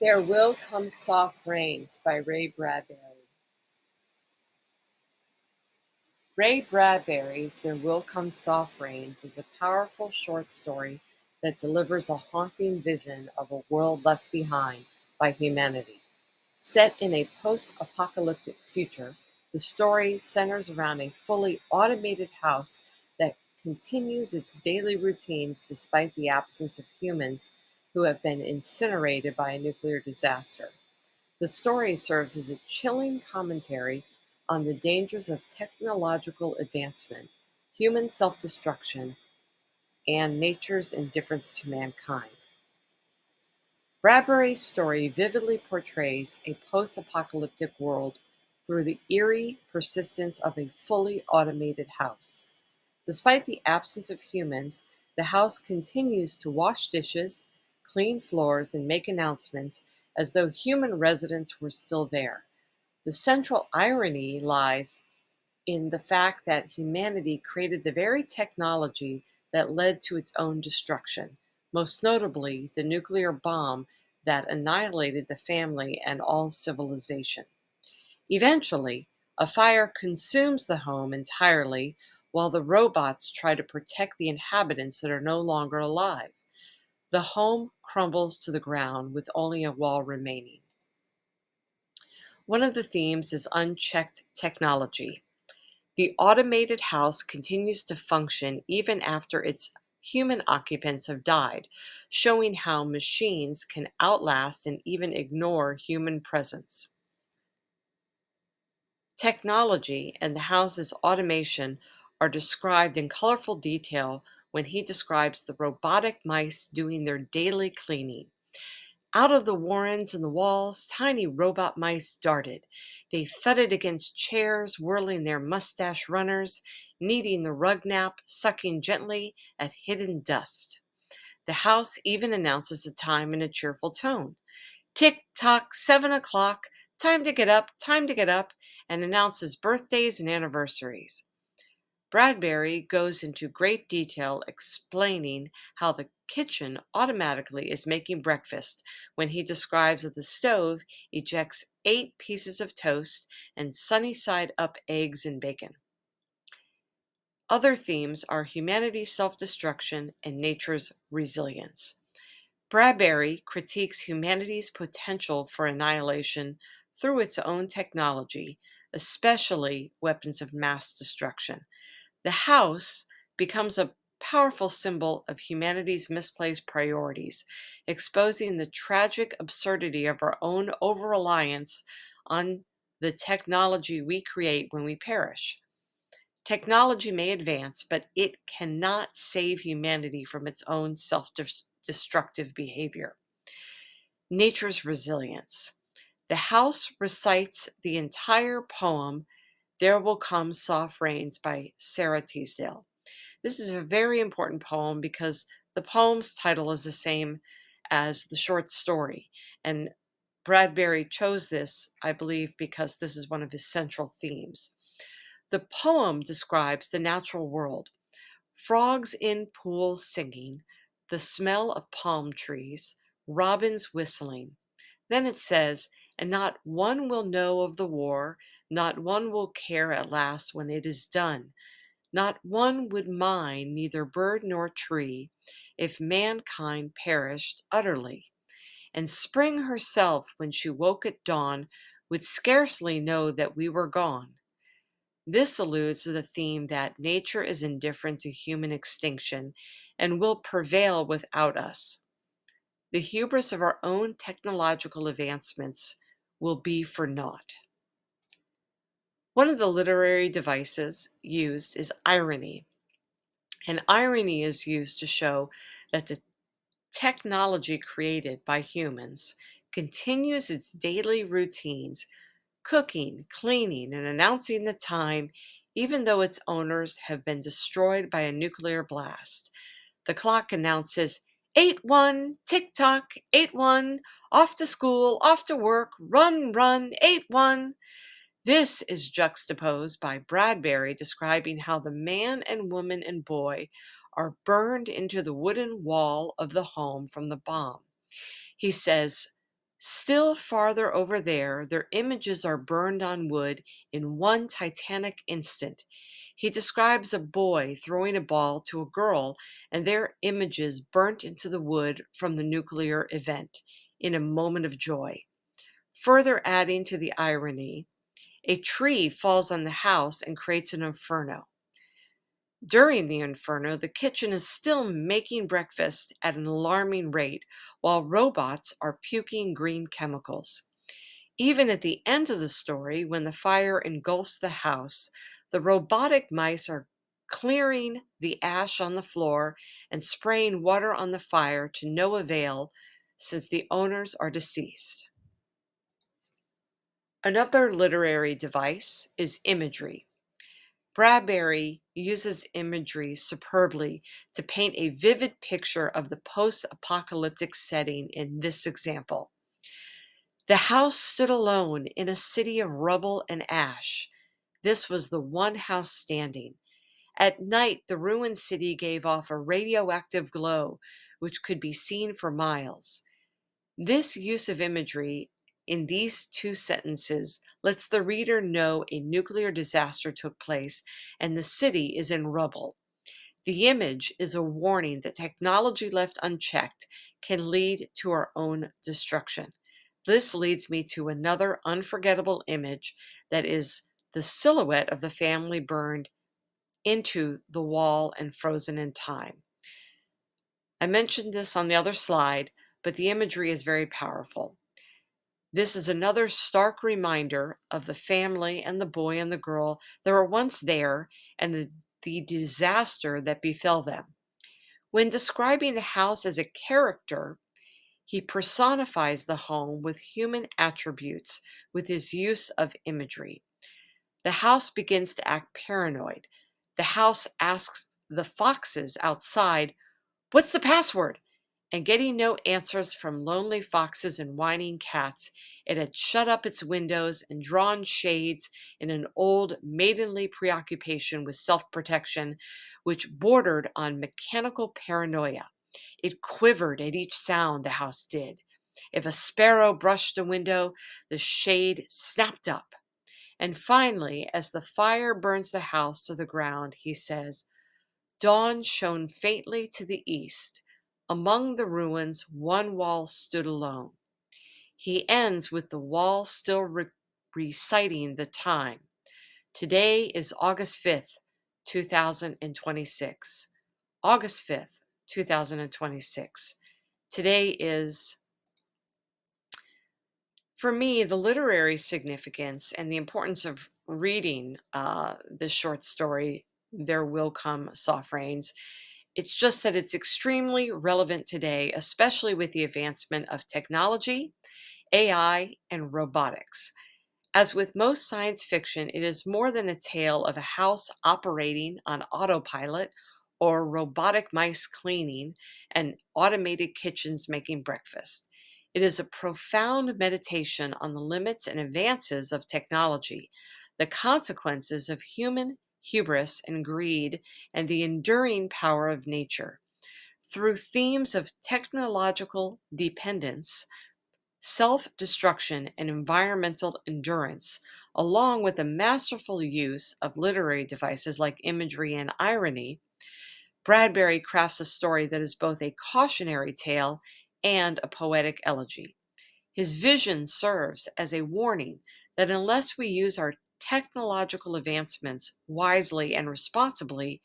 There Will Come Soft Rains by Ray Bradbury. Ray Bradbury's There Will Come Soft Rains is a powerful short story that delivers a haunting vision of a world left behind by humanity. Set in a post-apocalyptic future, the story centers around a fully automated house that continues its daily routines despite the absence of humans who have been incinerated by a nuclear disaster. The story serves as a chilling commentary on the dangers of technological advancement, human self-destruction, and nature's indifference to mankind. Bradbury's story vividly portrays a post-apocalyptic world through the eerie persistence of a fully automated house. Despite the absence of humans, the house continues to wash dishes, clean floors, and make announcements as though human residents were still there. The central irony lies in the fact that humanity created the very technology that led to its own destruction, most notably the nuclear bomb that annihilated the family and all civilization. Eventually, a fire consumes the home entirely while the robots try to protect the inhabitants that are no longer alive. The home crumbles to the ground with only a wall remaining. One of the themes is unchecked technology. The automated house continues to function even after its human occupants have died, showing how machines can outlast and even ignore human presence. Technology and the house's automation are described in colorful detail when he describes the robotic mice doing their daily cleaning. Out of the warrens and the walls, tiny robot mice darted. They thudded against chairs, whirling their mustache runners, kneading the rug nap, sucking gently at hidden dust. The house even announces the time in a cheerful tone. Tick-tock, 7 o'clock, time to get up, and announces birthdays and anniversaries. Bradbury goes into great detail explaining how the kitchen automatically is making breakfast when he describes that the stove ejects 8 pieces of toast and sunny side up eggs and bacon. Other themes are humanity's self-destruction and nature's resilience. Bradbury critiques humanity's potential for annihilation through its own technology, especially weapons of mass destruction. The house becomes a powerful symbol of humanity's misplaced priorities, exposing the tragic absurdity of our own over-reliance on the technology we create when we perish. Technology may advance, but it cannot save humanity from its own self-destructive behavior. Nature's resilience. The house recites the entire poem There Will Come Soft Rains by Sarah Teasdale. This is a very important poem because the poem's title is the same as the short story, and Bradbury chose this, I believe, because this is one of his central themes. The poem describes the natural world: frogs in pools singing, the smell of palm trees, robins whistling. Then it says, and not one will know of the war, not one will care at last when it is done. Not one would mind neither bird nor tree if mankind perished utterly. And spring herself, when she woke at dawn, would scarcely know that we were gone. This alludes to the theme that nature is indifferent to human extinction and will prevail without us. The hubris of our own technological advancements will be for naught. One of the literary devices used is irony. And irony is used to show that the technology created by humans continues its daily routines, cooking, cleaning, and announcing the time, even though its owners have been destroyed by a nuclear blast. The clock announces 8-1, tick-tock, 8-1, off to school, off to work, run, run, 8-1. This is juxtaposed by Bradbury describing how the man and woman and boy are burned into the wooden wall of the home from the bomb. He says, Still farther over there, their images are burned on wood in one titanic instant. He describes a boy throwing a ball to a girl and their images burnt into the wood from the nuclear event in a moment of joy. Further adding to the irony, a tree falls on the house and creates an inferno. During the inferno, the kitchen is still making breakfast at an alarming rate, while robots are puking green chemicals. Even at the end of the story, when the fire engulfs the house, the robotic mice are clearing the ash on the floor and spraying water on the fire to no avail since the owners are deceased. Another literary device is imagery. Bradbury uses imagery superbly to paint a vivid picture of the post-apocalyptic setting in this example. The house stood alone in a city of rubble and ash. This was the one house standing. At night, the ruined city gave off a radioactive glow, which could be seen for miles. This use of imagery in these two sentences lets the reader know a nuclear disaster took place and the city is in rubble. The image is a warning that technology left unchecked can lead to our own destruction. This leads me to another unforgettable image that is the silhouette of the family burned into the wall and frozen in time. I mentioned this on the other slide, but the imagery is very powerful. This is another stark reminder of the family and the boy and the girl that were once there and the disaster that befell them. When describing the house as a character, he personifies the home with human attributes with his use of imagery. The house begins to act paranoid. The house asks the foxes outside, "What's the password?" And getting no answers from lonely foxes and whining cats, it had shut up its windows and drawn shades in an old maidenly preoccupation with self-protection, which bordered on mechanical paranoia. It quivered at each sound the house did. If a sparrow brushed a window, the shade snapped up. And finally, as the fire burns the house to the ground, he says, "Dawn shone faintly to the east. Among the ruins, one wall stood alone." He ends with the wall still reciting the time. Today is August 5th, 2026. August 5th, 2026. Today is, for me, the literary significance and the importance of reading this short story, There Will Come Soft Rains. It's just that it's extremely relevant today, especially with the advancement of technology, AI, and robotics. As with most science fiction, it is more than a tale of a house operating on autopilot or robotic mice cleaning and automated kitchens making breakfast. It is a profound meditation on the limits and advances of technology, the consequences of human hubris and greed, and the enduring power of nature. Through themes of technological dependence, self-destruction, and environmental endurance, along with the masterful use of literary devices like imagery and irony, Bradbury crafts a story that is both a cautionary tale and a poetic elegy. His vision serves as a warning that unless we use our technological advancements wisely and responsibly,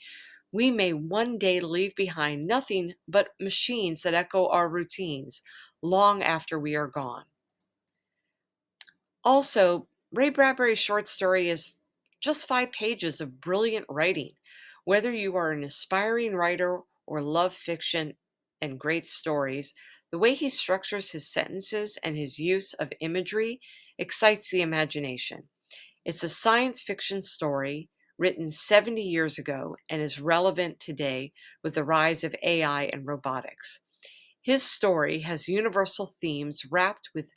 we may one day leave behind nothing but machines that echo our routines long after we are gone. Also, Ray Bradbury's short story is just 5 pages of brilliant writing. Whether you are an aspiring writer or love fiction and great stories, the way he structures his sentences and his use of imagery excites the imagination. It's a science fiction story written 70 years ago and is relevant today with the rise of AI and robotics. His story has universal themes wrapped with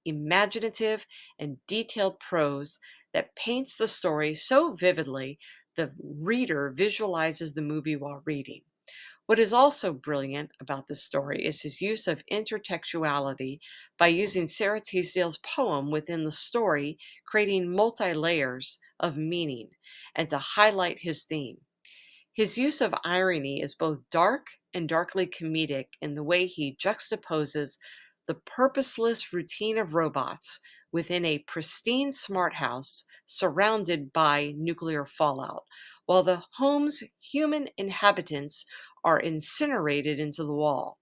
imaginative and detailed prose that paints the story so vividly the reader visualizes the movie while reading. What is also brilliant about this story is his use of intertextuality by using Sarah Teasdale's poem within the story, creating multi-layers of meaning, and to highlight his theme. His use of irony is both dark and darkly comedic in the way he juxtaposes the purposeless routine of robots within a pristine smart house surrounded by nuclear fallout, while the home's human inhabitants are incinerated into the wall.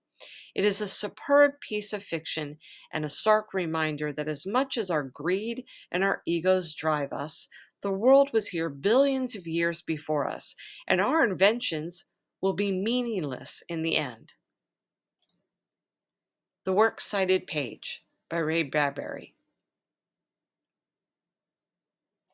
It is a superb piece of fiction and a stark reminder that as much as our greed and our egos drive us, the world was here billions of years before us, and our inventions will be meaningless in the end. The Works Cited Page by Ray Bradbury.